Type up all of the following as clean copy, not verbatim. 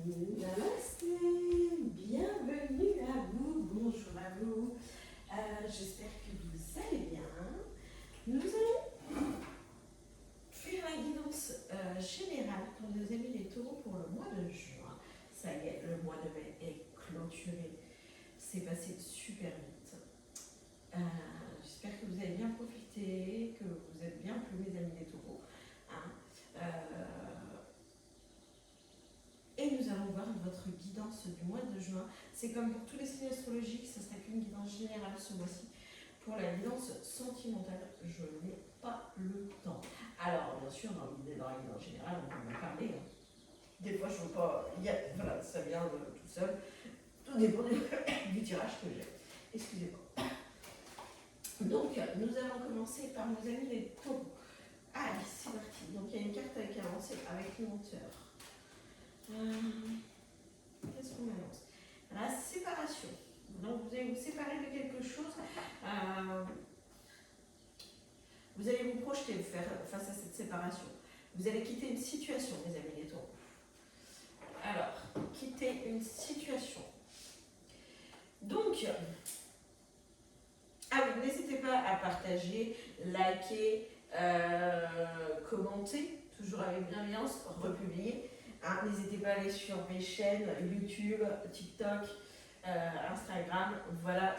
Namasté, bienvenue à vous, bonjour à vous. J'espère que vous allez bien. Nous allons faire la guidance générale pour nos amis les taureaux pour le mois de juin. Ça y est, le mois de mai est clôturé. C'est passé super vite. J'espère que vous avez bien profité, que vous êtes bien plus mes amis les taureaux. Et nous allons voir votre guidance du mois de juin. C'est comme pour tous les signes astrologiques, ce ne sera qu'une guidance générale ce mois-ci. Pour la guidance sentimentale, je n'ai pas le temps. Alors, bien sûr, dans la guidance générale, on peut me parler. Des fois, je ne veux pas. Voilà, ça vient tout seul. Tout dépend du tirage que j'ai. Excusez-moi. Donc, nous allons commencer par nos amis les taureaux. Allez, c'est parti. Donc, il y a une carte avec avancée avec le monteur. Qu'est-ce qu'on annonce? La séparation. Donc vous allez vous séparer de quelque chose. Vous allez vous projeter face à cette séparation. Vous allez quitter une situation, mes amis les taureaux. Alors, quitter une situation. Donc, n'hésitez pas à partager, liker, commenter, toujours avec bienveillance, republier. N'hésitez pas à aller sur mes chaînes YouTube, TikTok, Instagram. Voilà,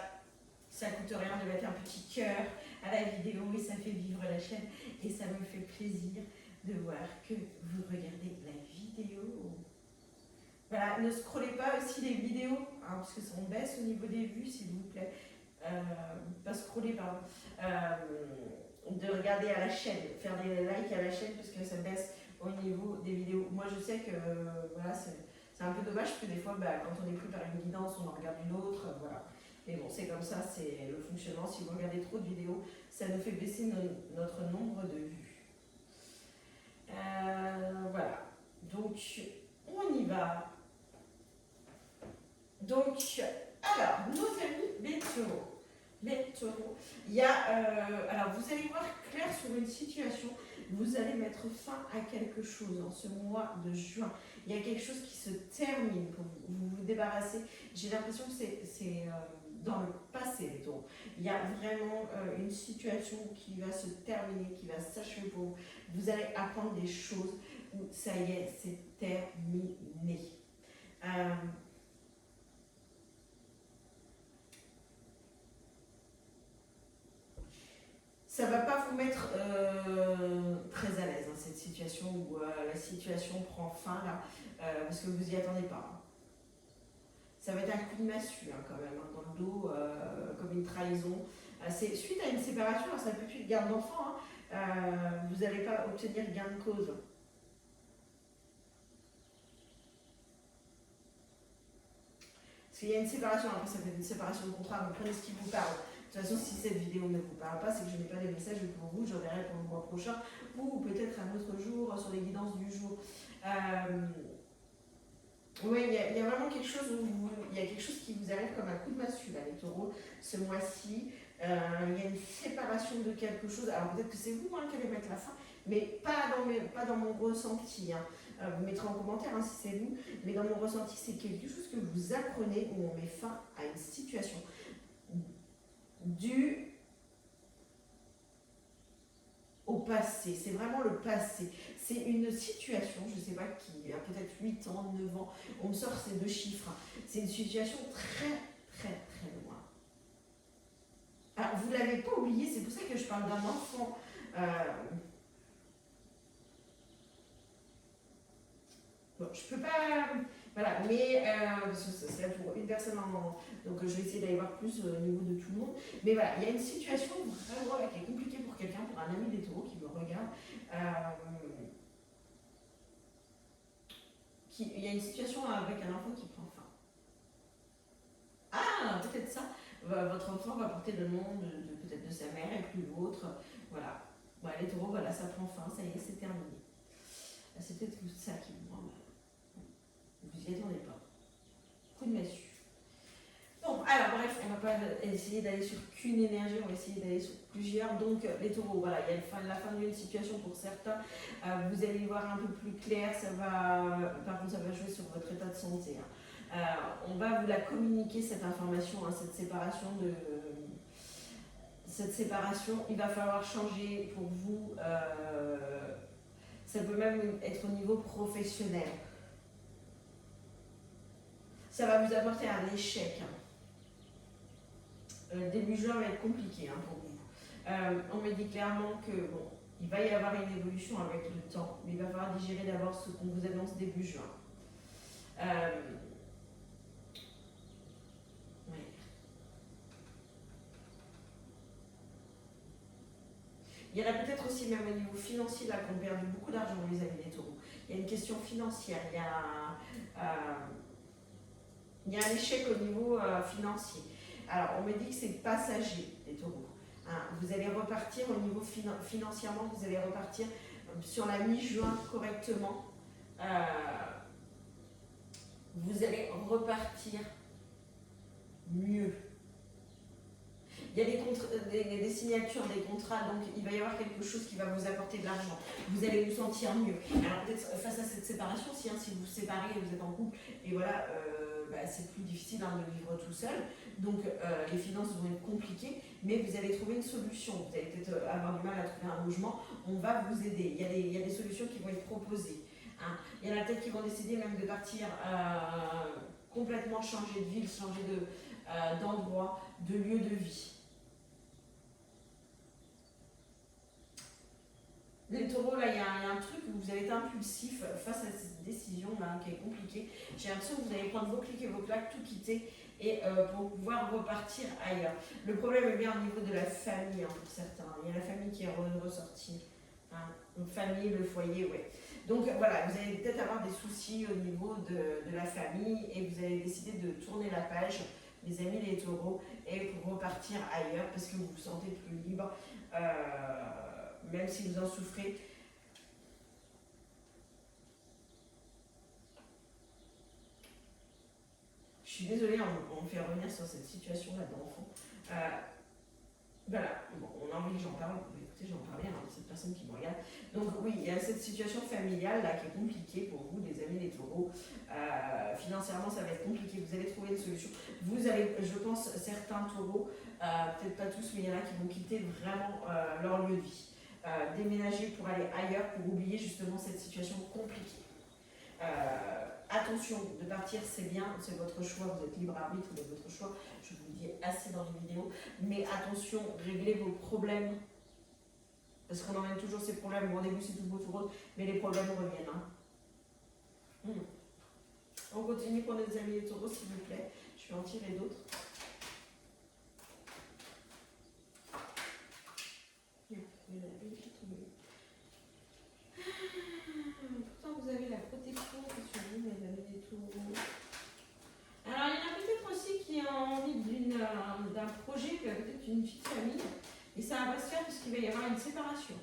ça ne coûte rien de mettre un petit cœur à la vidéo et ça fait vivre la chaîne. Et ça me fait plaisir de voir que vous regardez la vidéo. Voilà, ne scrollez pas aussi les vidéos, parce que ça baisse au niveau des vues, s'il vous plaît. Pas scroller, pardon. De regarder à la chaîne, faire des likes à la chaîne parce que ça baisse au niveau des vidéos. Moi je sais que voilà, c'est un peu dommage parce que des fois quand on est pris par une guidance on en regarde une autre, voilà. Mais bon, c'est comme ça, c'est le fonctionnement. Si vous regardez trop de vidéos, ça nous fait baisser notre nombre de vues. Voilà, donc on y va. Donc, alors, nos amis les taureaux. Les taureaux, il y a, alors vous allez voir clair sur une situation, vous allez mettre fin à quelque chose en ce mois de juin. Il y a quelque chose qui se termine pour vous, vous vous débarrassez. J'ai l'impression que c'est dans le passé les taureaux. Il y a vraiment une situation qui va se terminer, qui va s'achever pour vous. Vous allez apprendre des choses où ça y est, c'est terminé. Ça ne va pas vous mettre très à l'aise, cette situation où la situation prend fin, là, parce que vous n'y attendez pas. Ça va être un coup de massue, quand même, dans le dos, comme une trahison. C'est suite à une séparation, ça peut être garde d'enfant, vous n'allez pas obtenir gain de cause. Parce qu'il y a une séparation, après ça peut être une séparation de contrat, donc prenez ce qui vous parle. De toute façon, si cette vidéo ne vous parle pas, c'est que je n'ai pas de message pour vous, je verrai pour le mois prochain, ou peut-être un autre jour sur les guidances du jour. Oui, il y a vraiment quelque chose il y a quelque chose qui vous arrive comme un coup de massue, là, les taureaux, ce mois-ci. Il y a une séparation de quelque chose. Alors peut-être que c'est vous qui allez mettre la fin, mais pas dans mon ressenti. Vous mettrez en commentaire si c'est vous, mais dans mon ressenti, c'est quelque chose que vous apprenez où on met fin à une situation due au passé. C'est vraiment le passé. C'est une situation, je ne sais pas, qui a peut-être 8 ans, 9 ans. On me sort ces deux chiffres. C'est une situation très, très, très loin. Alors, vous ne l'avez pas oublié, c'est pour ça que je parle d'un enfant. Bon, je peux pas. Voilà, mais c'est pour une personne donc je vais essayer d'aller voir plus au niveau de tout le monde. Mais voilà, il y a une situation vraiment qui est compliquée pour quelqu'un, pour un ami des taureaux qui me regarde. Il y a une situation avec un enfant qui prend fin. Ah, peut-être ça. Votre enfant va porter le nom peut-être de sa mère et plus l'autre. Voilà. Les taureaux, voilà, ça prend fin, ça y est, c'est terminé. C'est peut-être ça qui vous rend mal. Vous n'y attendez pas. Coup de massue. Bon, alors bref, on va pas essayer d'aller sur qu'une énergie, on va essayer d'aller sur plusieurs. Donc les taureaux, voilà, il y a la fin d'une situation pour certains. Vous allez y voir un peu plus clair, par contre ça va jouer sur votre état de santé. On va vous la communiquer, cette information, cette séparation, il va falloir changer pour vous. Ça peut même être au niveau professionnel. Ça va vous apporter un échec. Début juin va être compliqué pour vous. On me dit clairement que il va y avoir une évolution avec le temps, mais il va falloir digérer d'abord ce qu'on vous annonce début juin. Oui. Il y en a peut-être aussi même au niveau financier là qu'on perd beaucoup d'argent, les amis des taureaux. Il y a une question financière, il y a un échec au niveau financier. Alors on me dit que c'est passager, les taureaux. Vous allez repartir au niveau financièrement, vous allez repartir sur la mi-juin correctement. Vous allez repartir mieux. Il y a des signatures, des contrats, donc il va y avoir quelque chose qui va vous apporter de l'argent. Vous allez vous sentir mieux. Alors peut-être face à cette séparation, si vous vous séparez et vous êtes en couple, et voilà, c'est plus difficile de vivre tout seul. Donc les finances vont être compliquées, mais vous allez trouver une solution. Vous allez peut-être avoir du mal à trouver un logement, on va vous aider. Il y a des solutions qui vont être proposées. Il y en a peut-être qui vont décider même de partir complètement changer de ville, changer d'endroit, de lieu de vie. Les taureaux, là, il y a un truc où vous allez être impulsif face à cette décision là, qui est compliquée. J'ai l'impression que vous allez prendre vos clics et vos claques, tout quitter et pour pouvoir repartir ailleurs. Le problème est bien au niveau de la famille pour certains. Il y a la famille qui est ressortie. Donc, famille, le foyer, ouais. Donc voilà, vous allez peut-être avoir des soucis au niveau de la famille et vous allez décider de tourner la page, les amis les taureaux, et pour repartir ailleurs parce que vous vous sentez plus libre. Même si vous en souffrez. Je suis désolée, on me fait revenir sur cette situation-là d'enfant. Voilà, on a envie que j'en parle. Écoutez, j'en parlais à cette personne qui me regarde. Donc oui, il y a cette situation familiale là qui est compliquée pour vous, les amis les taureaux. Financièrement, ça va être compliqué. Vous allez trouver une solution. Vous allez, je pense, certains taureaux, peut-être pas tous, mais il y en a qui vont quitter vraiment leur lieu de vie. Déménager pour aller ailleurs, pour oublier justement cette situation compliquée. Attention, de partir c'est bien, c'est votre choix, vous êtes libre arbitre de votre choix, je vous le dis assez dans les vidéos, mais attention, réglez vos problèmes, parce qu'on emmène toujours ces problèmes, au début c'est tout beau tout rose, mais les problèmes reviennent. On continue pour les amis les taureaux s'il vous plaît, je vais en tirer d'autres. Pourtant vous avez la protection sur vous, mes amis les taureaux. Alors il y en a peut-être aussi qui ont envie d'un projet, peut-être une petite famille, et ça va se faire parce qu'il va y avoir une séparation.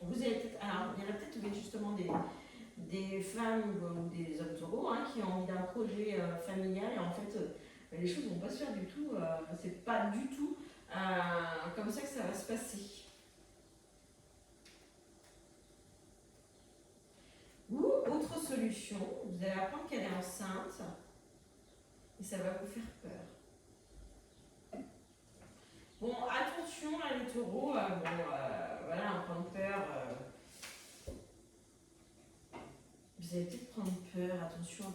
Vous allez peut-être, alors il y en a peut-être justement des femmes ou des hommes taureaux qui ont envie d'un projet familial et en fait les choses ne vont pas se faire du tout, c'est pas du tout comme ça que ça va se passer. Ou autre solution, vous allez apprendre qu'elle est enceinte et ça va vous faire peur. Bon, attention là les taureaux, voilà, en prendre peur. Vous allez peut-être prendre peur, attention.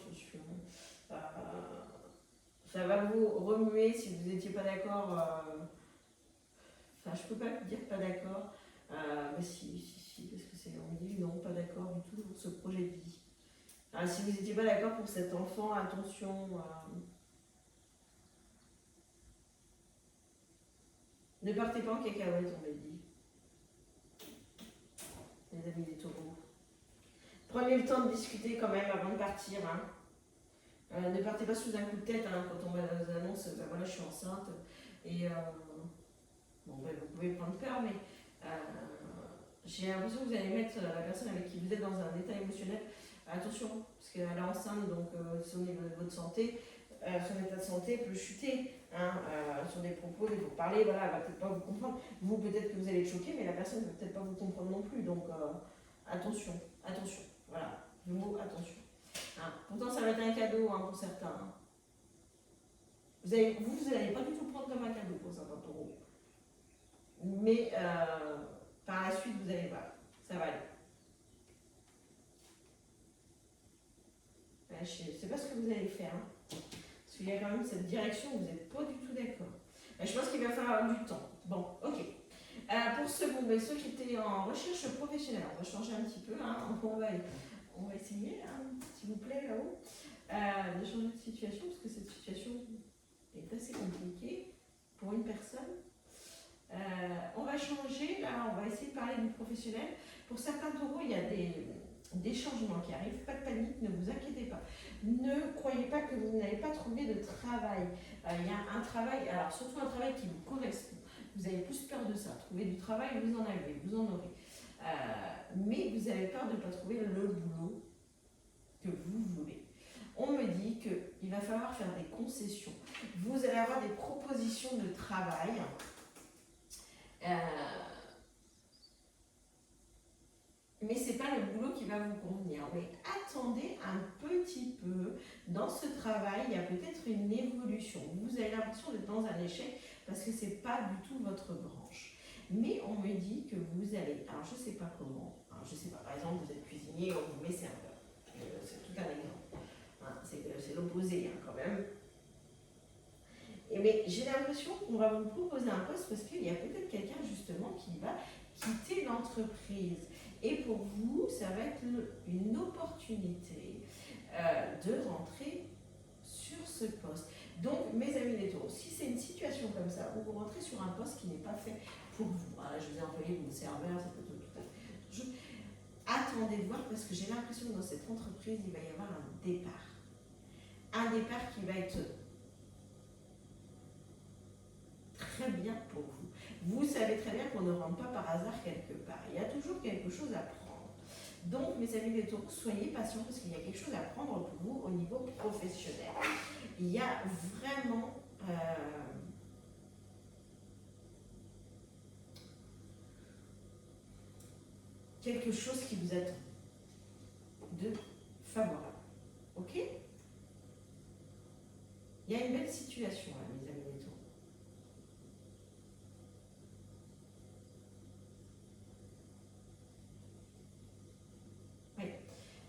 Ça va vous remuer si vous n'étiez pas d'accord. Enfin, je peux pas dire pas d'accord. Mais si, parce que on me dit non, pas d'accord du tout pour ce projet de vie. Alors, si vous n'étiez pas d'accord pour cet enfant, attention. Ne partez pas en cacahuète, on m'a dit. Les amis des taureaux. Prenez le temps de discuter quand même avant de partir. Ne partez pas sous un coup de tête quand on vous annonce voilà, je suis enceinte. Et vous pouvez prendre peur, mais j'ai l'impression que vous allez mettre la personne avec qui vous êtes dans un état émotionnel attention, parce qu'elle est enceinte, donc son niveau de votre santé, son état de santé peut chuter hein, sur des propos, il faut parler, voilà, elle va peut-être pas vous comprendre. Vous, peut-être que vous allez être choqué, mais la personne ne va peut-être pas vous comprendre non plus. Donc, attention, attention, voilà, le mot attention. Hein. Pourtant, ça va être un cadeau hein, pour certains. Hein. Vous n'allez pas du tout prendre comme un cadeau pour certains taureaux. Mais par la suite, vous allez voir, ça va aller. Je ne sais pas ce que vous allez faire. Hein. Parce qu'il y a quand même cette direction où vous n'êtes pas du tout d'accord. Je pense qu'il va falloir du temps. Bon, ok. Pour ceux qui étaient en recherche professionnelle, on va changer un petit peu. Hein. On va essayer, hein, s'il vous plaît, là-haut, de changer de situation, parce que cette situation est assez compliquée pour une personne. On va changer, là, on va essayer de parler du professionnel. Pour certains taureaux, il y a des changements qui arrivent, pas de panique, ne vous inquiétez pas. Ne croyez pas que vous n'allez pas trouver de travail. Il y a un travail, alors surtout un travail qui vous correspond. Vous avez plus peur de ça. Trouver du travail, vous en avez, vous en aurez. Mais vous avez peur de ne pas trouver le boulot que vous voulez. On me dit qu'il va falloir faire des concessions. Vous allez avoir des propositions de travail. Mais ce n'est pas le boulot qui va vous convenir. Mais attendez un petit peu. Dans ce travail, il y a peut-être une évolution. Vous avez l'impression d'être dans un échec parce que ce n'est pas du tout votre branche. Mais on me dit que vous allez... Alors, je ne sais pas comment. Alors, je ne sais pas. Par exemple, vous êtes cuisinier, on vous met serveur. C'est tout un exemple. Hein, c'est l'opposé hein, quand même. Mais j'ai l'impression qu'on va vous proposer un poste parce qu'il y a peut-être quelqu'un justement qui va quitter l'entreprise. Et pour vous, ça va être une opportunité de rentrer sur ce poste. Donc, mes amis les taureaux, si c'est une situation comme ça, où vous rentrez sur un poste qui n'est pas fait pour vous, voilà, je vous ai employé comme serveur, c'est plutôt tout à fait. Attendez de voir parce que j'ai l'impression que dans cette entreprise, il va y avoir un départ. Un départ qui va être très bien pour vous. Vous savez très bien qu'on ne rentre pas par hasard quelque part. Il y a toujours quelque chose à prendre. Donc, mes amis les taureaux, soyez patients parce qu'il y a quelque chose à prendre pour vous au niveau professionnel. Il y a vraiment quelque chose qui vous attend de favorable. Ok? Il y a une belle situation, hein, mes amis les taureaux.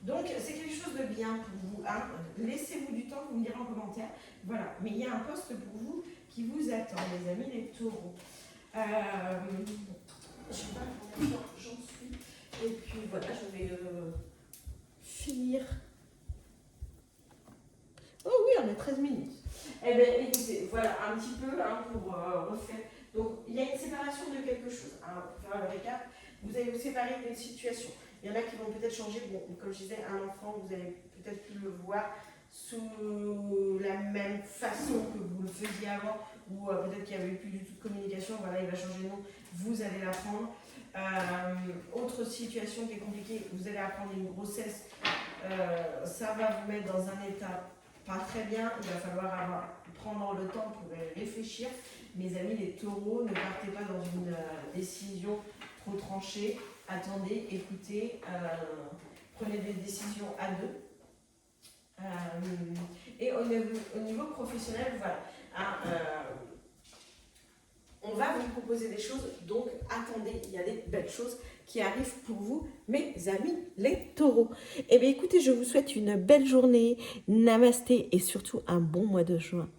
Donc, c'est quelque chose de bien pour vous. Hein. Laissez-vous du temps, vous me direz en commentaire. Voilà, mais il y a un poste pour vous qui vous attend, les amis, les taureaux. Je ne sais pas combien j'en suis. Et puis voilà, je vais finir. Oh oui, on est 13 minutes. Eh bien, écoutez, voilà, un petit peu hein, pour refaire. Donc, il y a une séparation de quelque chose. Hein, pour faire le récap, vous allez vous séparer d'une situation. Il y en a qui vont peut-être changer. Bon, comme je disais, un enfant, vous avez peut-être pu le voir sous la même façon que vous le faisiez avant, ou peut-être qu'il n'y avait plus du tout de communication. Voilà, il va changer de nom. Vous allez l'apprendre. Autre situation qui est compliquée, vous allez apprendre une grossesse. Ça va vous mettre dans un état pas très bien. Il va falloir prendre le temps pour réfléchir. Mes amis, les taureaux, ne partez pas dans une décision trop tranchée. Attendez, écoutez, prenez des décisions à deux. Et au niveau professionnel, voilà. On va vous proposer des choses, donc attendez, il y a des belles choses qui arrivent pour vous, mes amis les taureaux. Eh bien écoutez, je vous souhaite une belle journée, namasté et surtout un bon mois de juin.